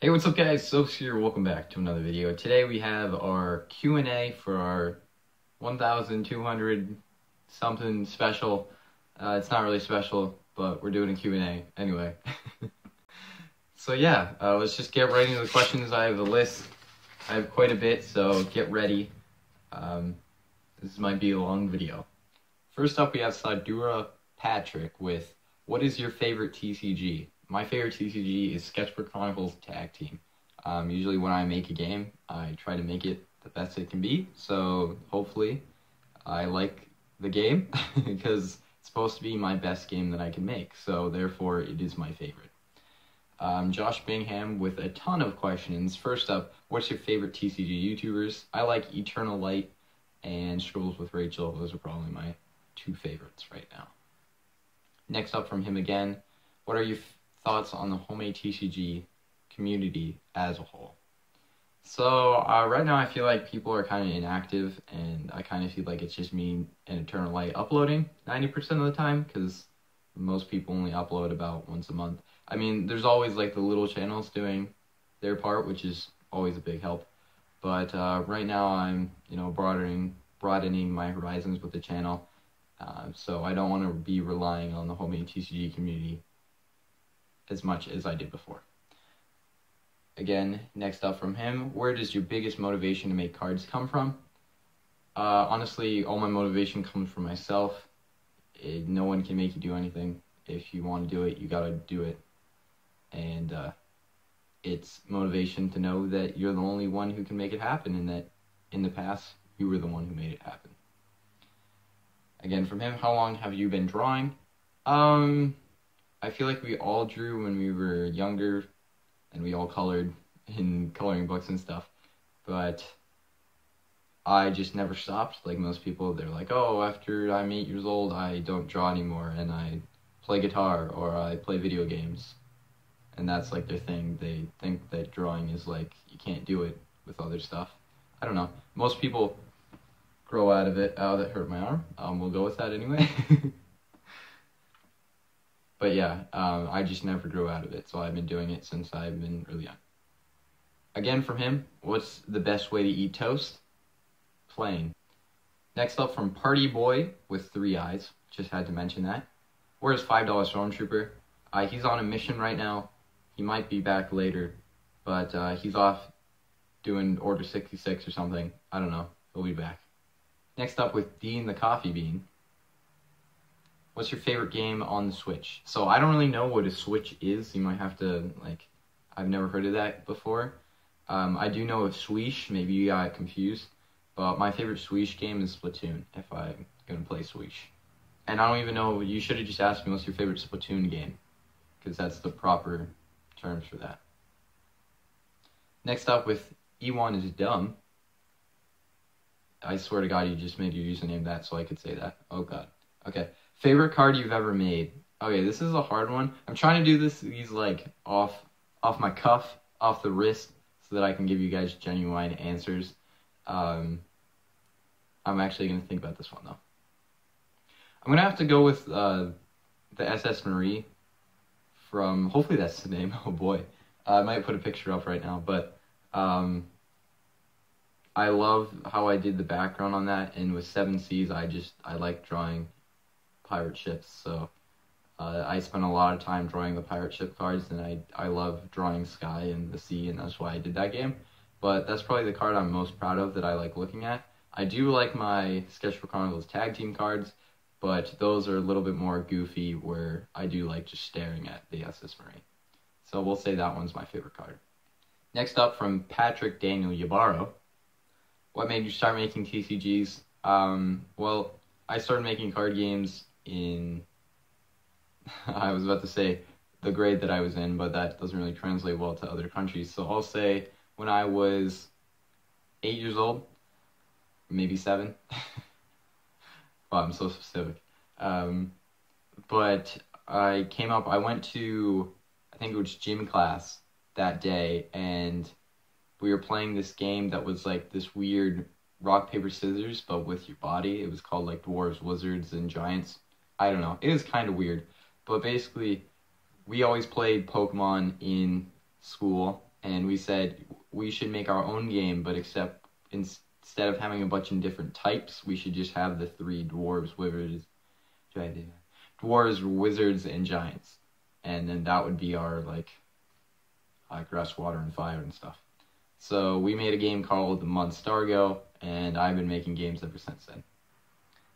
Hey, what's up guys? Soapss here, welcome back to another video. Today we have our Q&A for our 1,200 something special. It's not really special, but we're doing a Q&A anyway. So yeah, let's just get right into the questions. I have a list. I have quite a bit, so get ready. This might be a long video. First up we have Sadura Patrick with, what is your favorite TCG? My favorite TCG is Sketchbook Chronicles Tag Team. Usually when I make a game, I try to make it the best it can be, so hopefully I like the game, because it's supposed to be my best game that I can make, so therefore it is my favorite. Josh Bingham with a ton of questions. First up, what's your favorite TCG YouTubers? I like Eternal Light and Scribbles with Rachel. Those are probably my two favorites right now. Next up from him again, what are your thoughts on the homemade TCG community as a whole? So right now I feel like people are kind of inactive, and I kind of feel like it's just me and Eternal Light uploading 90% of the time, because most people only upload about once a month. I mean, there's always like the little channels doing their part, which is always a big help. But right now I'm, broadening my horizons with the channel. So I don't want to be relying on the homemade TCG community as much as I did before. Again, next up from him, where does your biggest motivation to make cards come from? Honestly, all my motivation comes from myself. No one can make you do anything. If you want to do it, you gotta do it. And it's motivation to know that you're the only one who can make it happen, and that in the past, you were the one who made it happen. Again, from him, how long have you been drawing? I feel like we all drew when we were younger, and we all colored in coloring books and stuff, but I just never stopped. Like most people, they're like, oh, after I'm 8 years old, I don't draw anymore, and I play guitar, or I play video games, and that's like their thing. They think that drawing is like, you can't do it with other stuff. I don't know. Most people grow out of it. Oh, that hurt my arm. We'll go with that anyway. But yeah, I just never grew out of it, so I've been doing it since I've been really young. Again from him, what's the best way to eat toast? Plain. Next up from Party Boy with 3 eyes, just had to mention that. Where's $5 Stormtrooper? He's on a mission right now. He might be back later, but he's off doing Order 66 or something. I don't know. He'll be back. Next up with Dean the Coffee Bean. What's your favorite game on the Switch? So I don't really know what a Switch is. You might have to, I've never heard of that before. I do know of Swish. Maybe you got confused. But my favorite Swish game is Splatoon, if I'm going to play Swish. And I don't even know, you should have just asked me what's your favorite Splatoon game, because that's the proper terms for that. Next up with E1 is Dumb. I swear to God, you just made your username that so I could say that. Oh God. Okay. Favorite card you've ever made? Okay, this is a hard one. I'm trying to do these like off my cuff, off the wrist, so that I can give you guys genuine answers. I'm actually gonna think about this one though. I'm gonna have to go with the SS Marie from, hopefully that's the name. Oh boy, I might put a picture up right now, but I love how I did the background on that, and with 7 Seas, I like drawing pirate ships, so I spent a lot of time drawing the pirate ship cards, and I love drawing sky and the sea, and that's why I did that game. But that's probably the card I'm most proud of that I like looking at. I do like my Sketchbook Chronicles Tag Team cards, but those are a little bit more goofy, where I do like just staring at the SS Marine. So we'll say that one's my favorite card. Next up from Patrick Daniel Yabaro. What made you start making TCGs? Well, I started making card games in, I was about to say the grade that I was in, but that doesn't really translate well to other countries. So I'll say when I was 8 years old, maybe 7. Wow, I'm so specific. But I went to, I think it was gym class that day, and we were playing this game that was like this weird rock, paper, scissors, but with your body. It was called like Dwarves, Wizards, and Giants. I don't know. It was kind of weird. But basically, we always played Pokemon in school, and we said we should make our own game, but instead of having a bunch of different types, we should just have the three dwarves, wizards, and giants, and then that would be our like grass, water, and fire and stuff. So we made a game called Monstargo, and I've been making games ever since then.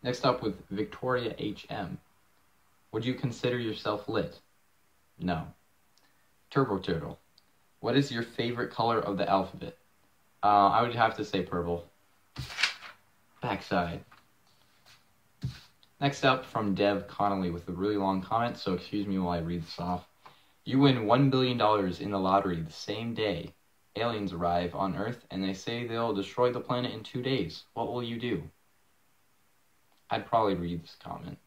Next up with Victoria HM. Would you consider yourself lit? No. Turbo Turtle. What is your favorite color of the alphabet? I would have to say purple. Backside. Next up from Dev Connolly with a really long comment, so excuse me while I read this off. You win $1 billion in the lottery the same day. Aliens arrive on Earth and they say they'll destroy the planet in 2 days. What will you do? I'd probably read this comment.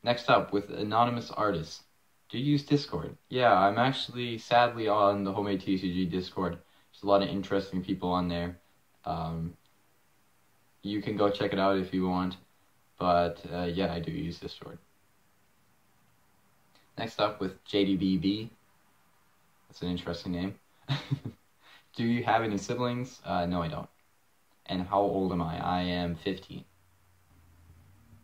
Next up with Anonymous Artist. Do you use Discord? Yeah, I'm actually sadly on the Homemade TCG Discord. There's a lot of interesting people on there. You can go check it out if you want. But yeah, I do use Discord. Next up with JDBB. That's an interesting name. Do you have any siblings? No, I don't. And how old am I? I am 15.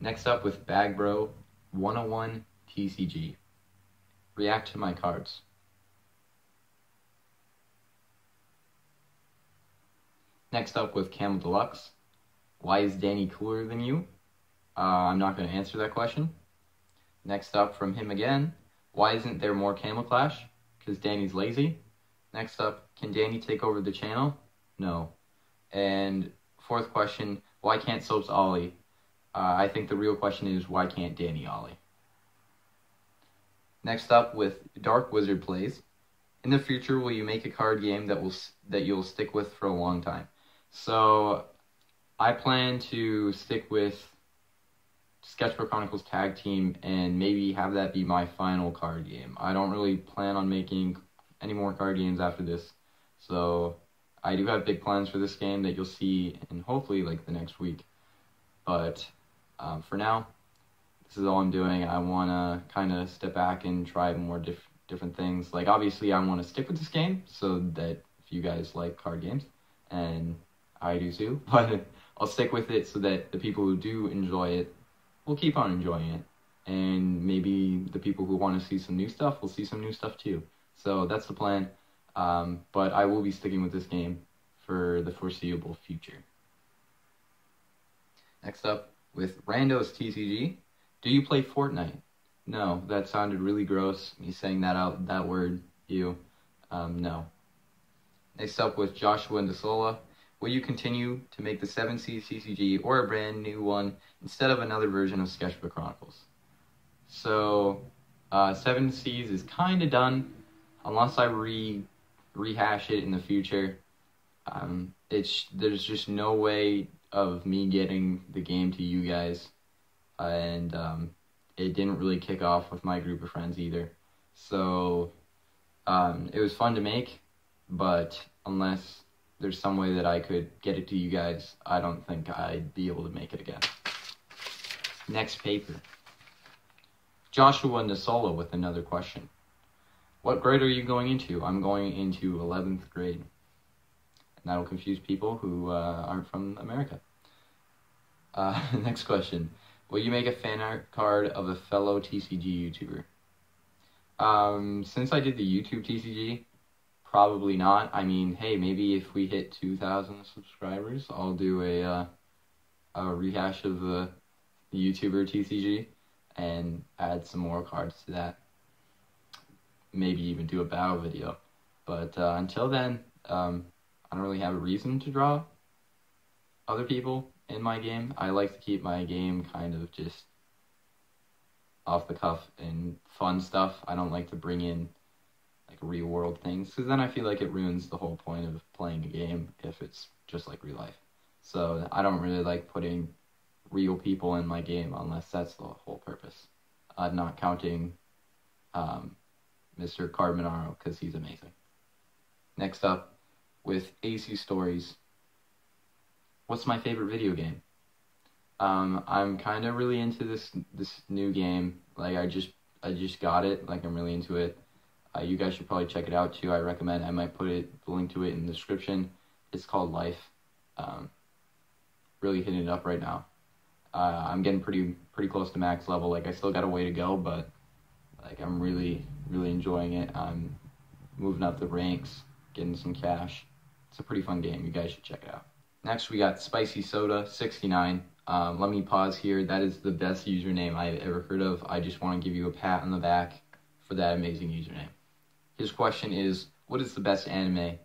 Next up with Bagbro 101 TCG. React to my cards. Next up with Camel Deluxe. Why is Danny cooler than you? I'm not going to answer that question. Next up from him again. Why isn't there more Camel Clash? Because Danny's lazy. Next up, can Danny take over the channel? No. And fourth question, why can't Soapss ollie? I think the real question is, why can't Danny ollie? Next up with Dark Wizard Plays. In the future, will you make a card game that you'll stick with for a long time? So, I plan to stick with Sketchbook Chronicles Tag Team and maybe have that be my final card game. I don't really plan on making any more card games after this. So, I do have big plans for this game that you'll see in hopefully like the next week. But for now, this is all I'm doing. I want to kind of step back and try more different things. Like, obviously, I want to stick with this game so that if you guys like card games, and I do too, but I'll stick with it so that the people who do enjoy it will keep on enjoying it. And maybe the people who want to see some new stuff will see some new stuff too. So that's the plan. But I will be sticking with this game for the foreseeable future. Next up, with Randos TCG. Do you play Fortnite? No, that sounded really gross. Me saying that word, ew. No. Next up with Joshua Ndasola. Will you continue to make the 7C CCG or a brand new one instead of another version of Sketchbook Chronicles? So, 7Cs is kind of done, unless I rehash it in the future. There's just no way of me getting the game to you guys, and it didn't really kick off with my group of friends either. So it was fun to make, but unless there's some way that I could get it to you guys, I don't think I'd be able to make it again. Next paper. Joshua Ndasola with another question. What grade are you going into? I'm going into 11th grade. And that'll confuse people who aren't from America. Next question. Will you make a fan art card of a fellow TCG YouTuber? Since I did the YouTube TCG, probably not. I mean, hey, maybe if we hit 2,000 subscribers, I'll do a rehash of the YouTuber TCG and add some more cards to that. Maybe even do a battle video. But until then, I don't really have a reason to draw other people in my game. I like to keep my game kind of just off the cuff and fun stuff. I don't like to bring in like real world things, because then I feel like it ruins the whole point of playing a game if it's just like real life. So I don't really like putting real people in my game unless that's the whole purpose. Not counting Mr. Carbonaro, because he's amazing. Next up, with AC Stories. What's my favorite video game? I'm kind of really into this new game. Like I just got it. Like I'm really into it. You guys should probably check it out too. I recommend. I might put the link to it in the description. It's called Life. Really hitting it up right now. I'm getting pretty close to max level. Like, I still got a way to go, but like, I'm really enjoying it. I'm moving up the ranks, getting some cash. It's a pretty fun game. You guys should check it out. Next, we got Spicy Soda 69. Let me pause here. That is the best username I've ever heard of. I just want to give you a pat on the back for that amazing username. His question is, what is the best anime?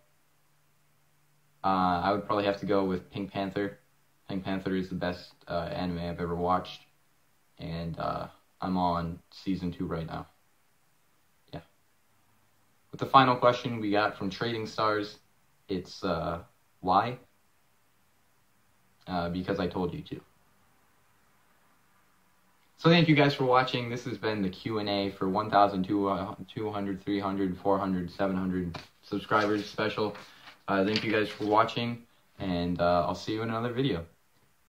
I would probably have to go with Pink Panther. Pink Panther is the best anime I've ever watched, and I'm on season 2 right now. Yeah. With the final question we got from Trading Stars, it's why? Because I told you to. So thank you guys for watching. This has been the Q&A for 1,200, 300, 400, 700 subscribers special. Thank you guys for watching, and I'll see you in another video.